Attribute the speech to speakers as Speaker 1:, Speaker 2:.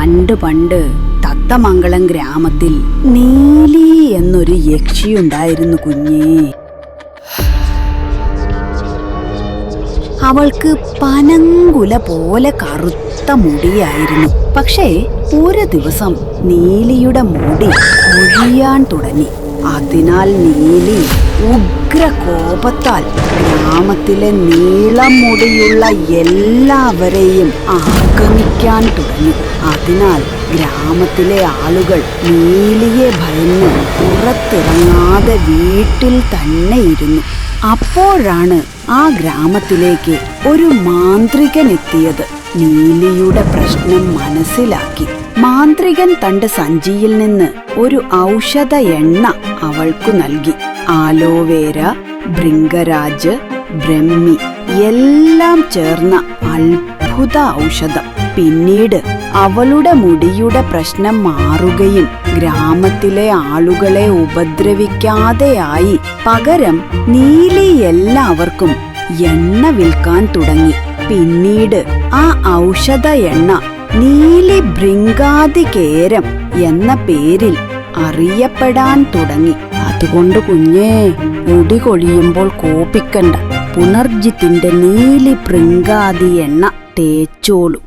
Speaker 1: പണ്ട് തത്തമംഗലം ഗ്രാമത്തിൽ നീലി എന്നൊരു യക്ഷിയുണ്ടായിരുന്നു കുഞ്ഞേ. അവൾക്ക് പനങ്കുല പോലെ കറുത്ത മുടിയായിരുന്നു. പക്ഷേ ഒരു ദിവസം നീലിയുടെ മുടി കൊഴിയാൻ തുടങ്ങി. അതിനാൽ നീലി ഉഗ്രകോപത്താൽ ഗ്രാമത്തിലെ നീളം മുടിയുള്ള എല്ലാവരെയും ആക്രമിക്കാൻ തുടങ്ങി. അതിനാൽ ഗ്രാമത്തിലെ ആളുകൾ നീലിയെ ഭയന്ന് പുറത്തിറങ്ങാതെ വീട്ടിൽ തന്നെ ഇരുന്നു. അപ്പോഴാണ് ആ ഗ്രാമത്തിലേക്ക് ഒരു മാന്ത്രികൻ എത്തിയത്. നീലിയുടെ പ്രശ്നം മനസ്സിലാക്കി മാന്ത്രികൻ തന്റെ സഞ്ചിയിൽ നിന്ന് ഒരു ഔഷധ എണ്ണ അവൾക്കു നൽകി. ആലോവേര, ഭൃംഗരാജ്, ബ്രഹ്മി എല്ലാം ചേർന്ന അത്ഭുത ഔഷധം. പിന്നീട് അവളുടെ മുടിയുടെ പ്രശ്നം മാറുകയും ഗ്രാമത്തിലെ ആളുകളെ ഉപദ്രവിക്കാതെയായി. പകരം നീലി എല്ലാവർക്കും എണ്ണ വിൽക്കാൻ തുടങ്ങി. പിന്നീട് ആ ഔഷധ എണ്ണ നീലി ഭൃംഗാതികേരം എന്ന പേരിൽ അറിയപ്പെടാൻ തുടങ്ങി. അതുകൊണ്ട് കുഞ്ഞേ, മുടി കൊഴിയുമ്പോൾ കോപിക്കണ്ട. പുനർജിത്തിന്റെ നീലി ഭൃംഗാതി എണ്ണ തേച്ചോളൂ.